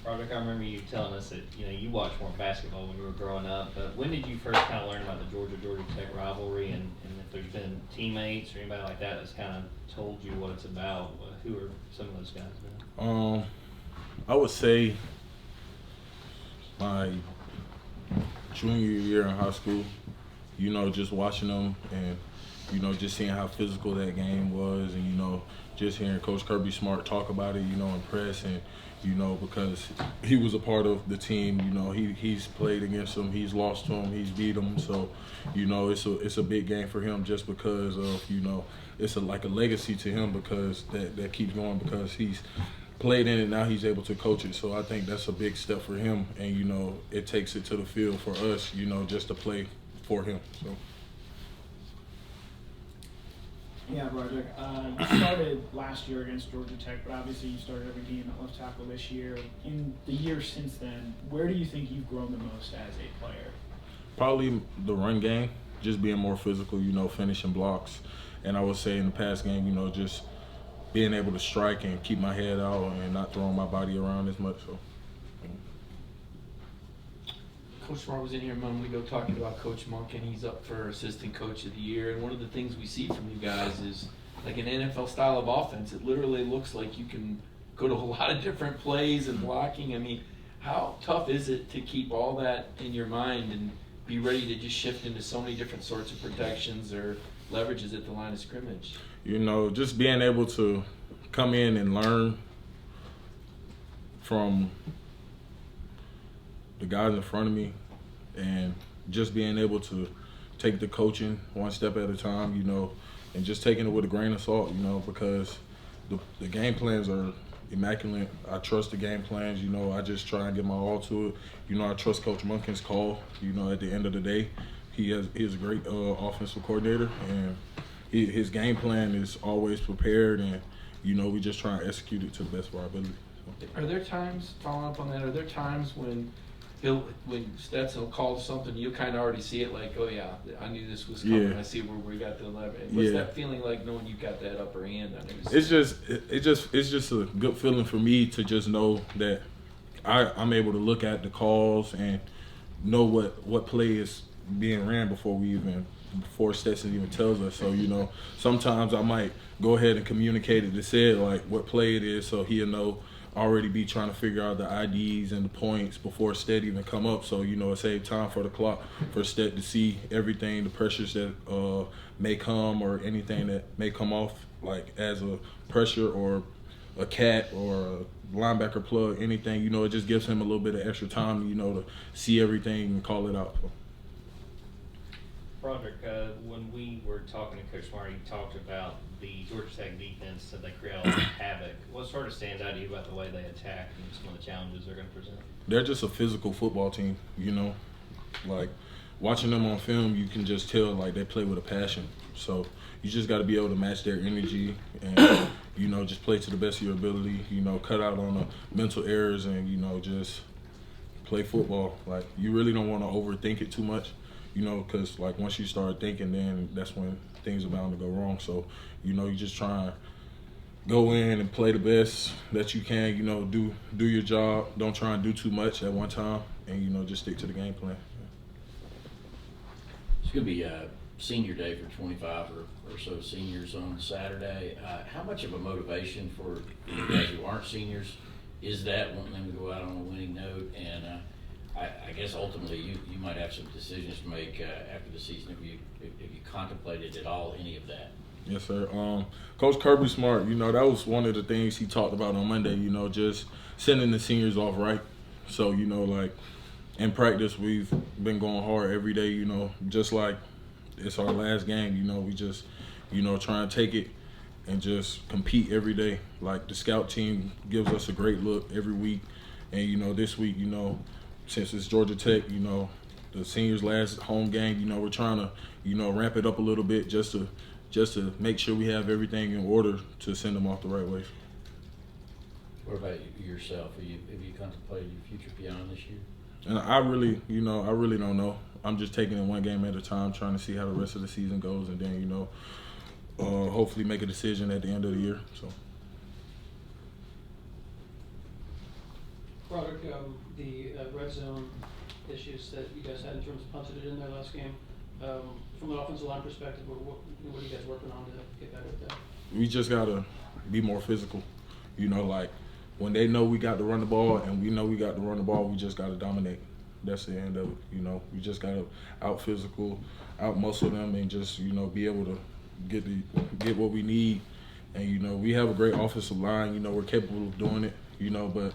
Broderick, I remember you telling us that you watched more basketball when you were growing up. But when did you first kind of learn about the Georgia Tech rivalry, and if there's been teammates or anybody like that that's kind of told you what it's about? Who are some of those guys? I would say my junior year in high school. Just watching them and just seeing how physical that game was, and just hearing Coach Kirby Smart talk about it, in press, and because he was a part of the team, he's played against them, he's lost to them, he's beat them, so it's a big game for him just because of it's like a legacy to him because that keeps going because he's played in it, now he's able to coach it, so I think that's a big step for him, and it takes it to the field for us, just to play for him. So. Yeah, Broderick. You started last year against Georgia Tech, but obviously you started every game at left tackle this year. In the years since then, where do you think you've grown the most as a player? Probably the run game, just being more physical, finishing blocks. And I would say in the past game, just being able to strike and keep my head out and not throwing my body around as much. So. Coach Smart was in here a moment ago talking about Coach Monken. He's up for Assistant Coach of the Year. And one of the things we see from you guys is like an NFL style of offense. It literally looks like you can go to a lot of different plays and blocking. I mean, how tough is it to keep all that in your mind and be ready to just shift into so many different sorts of protections or leverages at the line of scrimmage? Just being able to come in and learn from the guys in front of me and just being able to take the coaching one step at a time, and just taking it with a grain of salt, because the game plans are immaculate. I trust the game plans, I just try and get my all to it. I trust Coach Monken's call, at the end of the day. He is a great offensive coordinator, and his game plan is always prepared, and, we just try and execute it to the best of our ability. So. Are there times, following up on that, when Stetson will call something, you kind of already see it like, oh yeah, I knew this was coming. Yeah. I see where we got the leverage. What's that feeling like knowing you got that upper hand on it? It's just a good feeling for me to just know that I'm able to look at the calls and know what play is being ran before Stetson even tells us. So sometimes I might go ahead and communicate it to say like what play it is, so he'll know. Already be trying to figure out the IDs and the points before Stet even come up. So, it saves time for the clock for Stet to see everything, the pressures that may come or anything that may come off, like as a pressure or a cat or a linebacker plug, anything, it just gives him a little bit of extra time, to see everything and call it out. Broderick, when we were talking to Coach Smart, he talked about the Georgia Tech defense, said they create a lot of havoc. What sort of stands out to you about the way they attack and some of the challenges they're going to present? They're just a physical football team, Like, watching them on film, you can just tell, like, they play with a passion. So you just got to be able to match their energy and, just play to the best of your ability, cut out on the mental errors and, just play football. Like, you really don't want to overthink it too much. Because like once you start thinking, then that's when things are bound to go wrong. So, you just try and go in and play the best that you can. Do your job. Don't try and do too much at one time, and just stick to the game plan. It's going to be senior day for 25 or so seniors on Saturday. How much of a motivation for you guys who aren't seniors is that, wanting them to go out on a winning note? And I guess ultimately you might have some decisions to make after the season if you contemplated at all any of that. Yes, sir. Coach Kirby Smart, that was one of the things he talked about on Monday, just sending the seniors off right. So, like in practice, we've been going hard every day, just like it's our last game, we just, try and take it and just compete every day. Like the scout team gives us a great look every week. And, this week, since it's Georgia Tech, the seniors' last home game, we're trying to, ramp it up a little bit just to make sure we have everything in order to send them off the right way. What about yourself? Have you contemplated your future beyond this year? And I really don't know. I'm just taking it one game at a time, trying to see how the rest of the season goes, and then, hopefully make a decision at the end of the year. So. Broderick, the red zone issues that you guys had in terms of punting it in there last game, from an offensive line perspective, what are you guys working on to get better at that? We just gotta be more physical. You know, like when they know we got to run the ball and we know we got to run the ball, we just gotta dominate. That's the end of it. You know, we just gotta out physical, out muscle them, and just, you know, be able to get what we need. And, you know, we have a great offensive line. You know, we're capable of doing it. You know, but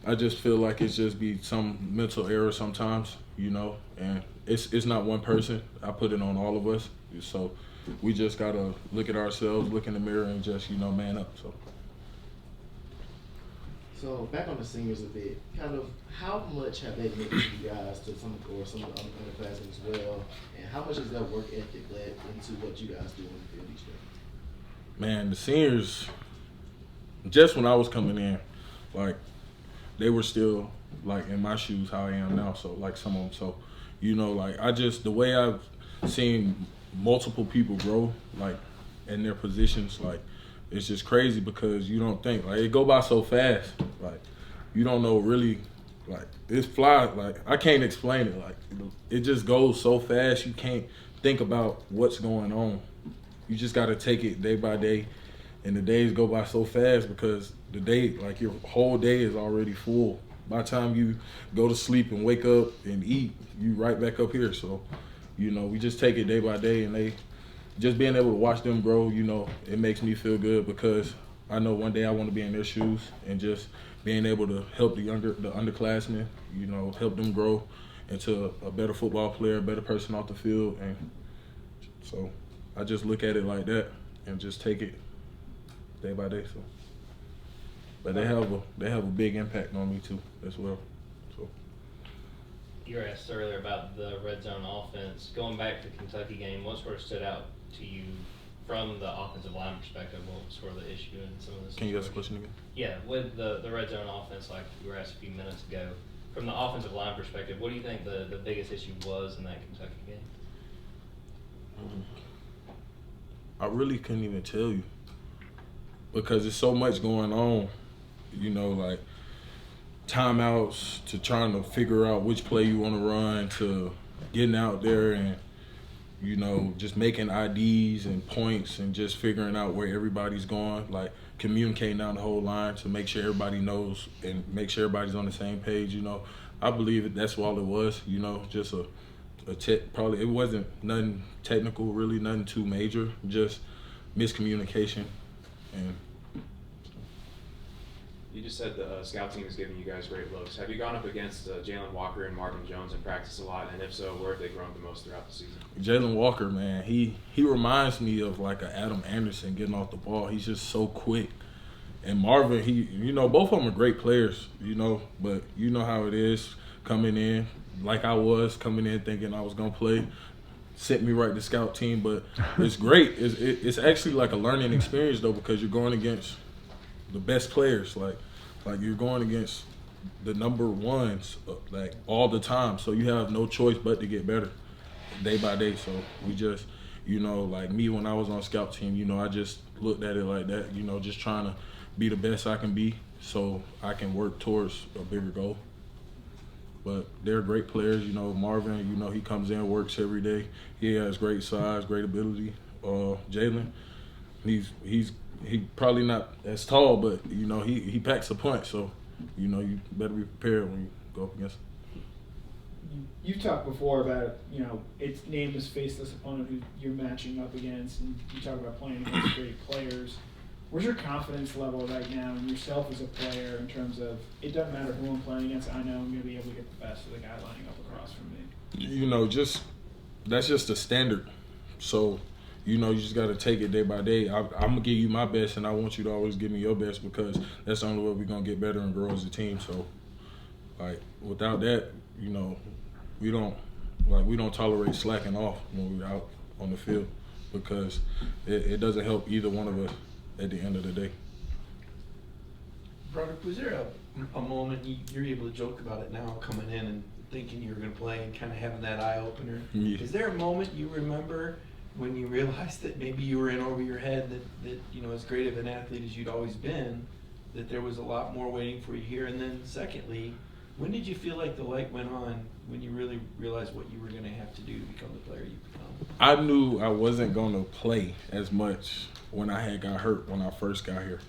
I just feel like it's just be some mental error sometimes. You know, and it's not one person. I put it on all of us. So we just gotta look at ourselves, look in the mirror, and just, you know, man up. So back on the seniors a bit, kind of how much have they meant to you guys, to some of the underclassmen as well, and how much is their work ethic led into what you guys do on the field each day? Man, the seniors, just when I was coming in, like, they were still, like, in my shoes how I am now, so, like, some of them. So, you know, like, the way I've seen multiple people grow, like, in their positions, like, it's just crazy because you don't think, like, it go by so fast. Like, you don't know really, like, it's fly, like, I can't explain it. Like, it just goes so fast, you can't think about what's going on. You just got to take it day by day, and the days go by so fast because the day, like, your whole day is already full. By the time you go to sleep and wake up and eat, you right back up here. So, you know, we just take it day by day, and just being able to watch them grow, you know, it makes me feel good because I know one day I want to be in their shoes, and just being able to help the underclassmen, you know, help them grow into a better football player, a better person off the field. And so I just look at it like that and just take it day by day. So, but they have a big impact on me too as well. So. You were asked earlier about the red zone offense. Going back to the Kentucky game, what sort of stood out to you from the offensive line perspective? What was sort of the issue in some of this? Can you ask the question again? Yeah, with the red zone offense, like you were asked a few minutes ago, from the offensive line perspective, what do you think the biggest issue was in that Kentucky game? I really couldn't even tell you because there's so much going on, you know, like timeouts to trying to figure out which play you want to run to getting out there and, you know, just making IDs and points and just figuring out where everybody's going, like communicating down the whole line to make sure everybody knows and make sure everybody's on the same page. You know, I believe that's all it was, you know, just probably it wasn't nothing technical, really nothing too major, just miscommunication. And you just said the scout team is giving you guys great looks. Have you gone up against Jalon Walker and Marvin Jones in practice a lot? And if so, where have they grown the most throughout the season? Jalon Walker, man, he reminds me of like a Adam Anderson getting off the ball. He's just so quick. And Marvin, you know, both of them are great players, you know, but you know how it is coming in, like I was coming in thinking I was going to play, sent me right to scout team. But it's great. It's actually like a learning experience, though, because you're going against the best players. Like you're going against the number ones, like, all the time. So you have no choice but to get better day by day. So we just, you know, like me when I was on scout team, you know, I just looked at it like that, you know, just trying to be the best I can be so I can work towards a bigger goal. But they're great players, you know. Marvin, you know, he comes in, works every day. He has great size, great ability. Jalon, he probably not as tall, but, you know, he packs a punch. So, you know, you better be prepared when you go up against him. You've talked before about, you know, it's nameless, faceless opponent who you're matching up against, and you talk about playing against great players. Where's your confidence level right now in yourself as a player in terms of, it doesn't matter who I'm playing against, I know I'm going to be able to get the best of the guy lining up across from me? You know, that's just the standard. So, you know, you just got to take it day by day. I'm going to give you my best, and I want you to always give me your best because that's the only way we're going to get better and grow as a team. So, like, without that, you know, we don't tolerate slacking off when we're out on the field because it doesn't help either one of us at the end of the day. Broderick, was there a moment you're able to joke about it now, coming in and thinking you were going to play and kind of having that eye opener? Yeah. Is there a moment you remember when you realized that maybe you were in over your head, that you know, as great of an athlete as you'd always been, that there was a lot more waiting for you here? And then secondly, when did you feel like the light went on when you really realized what you were going to have to do to become the player you become? I knew I wasn't going to play as much when I had got hurt when I first got here.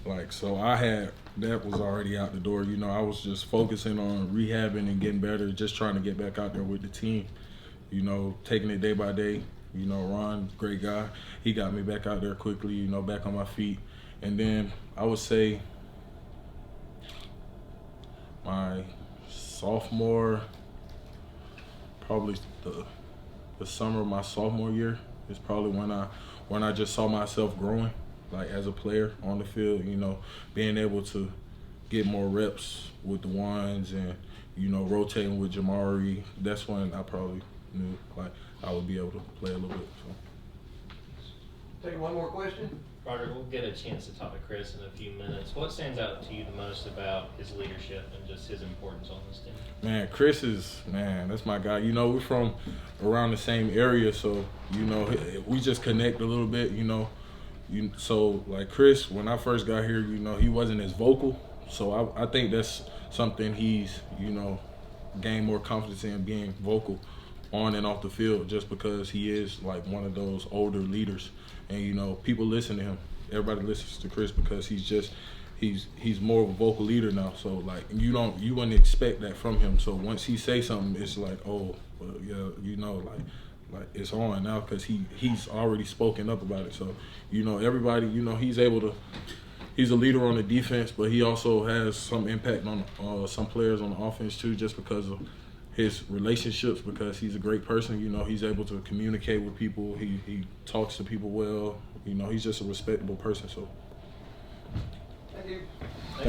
Like, so that was already out the door. You know, I was just focusing on rehabbing and getting better, just trying to get back out there with the team. You know, taking it day by day. You know, Ron, great guy. He got me back out there quickly, you know, back on my feet. And then I would say my sophomore, probably the summer of my sophomore year is probably when I just saw myself growing, like as a player on the field, you know, being able to get more reps with the ones and, you know, rotating with Jamari. That's when I probably knew like I would be able to play a little bit. So. Take one more question. Broderick, we'll get a chance to talk to Chris in a few minutes. What stands out to you the most about his leadership and just his importance on this team? Man, Chris that's my guy. You know, we're from around the same area, so, you know, we just connect a little bit, you know. So, like Chris, when I first got here, you know, he wasn't as vocal. So I think that's something he's, you know, gained more confidence in, being vocal on and off the field, just because he is like one of those older leaders. And, you know, people listen to him. Everybody listens to Chris because he's more of a vocal leader now. So, like, you wouldn't expect that from him. So once he say something, it's like, oh, well, yeah, you know, like it's on now because he's already spoken up about it. So, you know, everybody, you know, he's a leader on the defense, but he also has some impact on some players on the offense too, just because of his relationships, because he's a great person. You know, he's able to communicate with people. He talks to people well. You know, he's just a respectable person. So. Thank you. Thank you.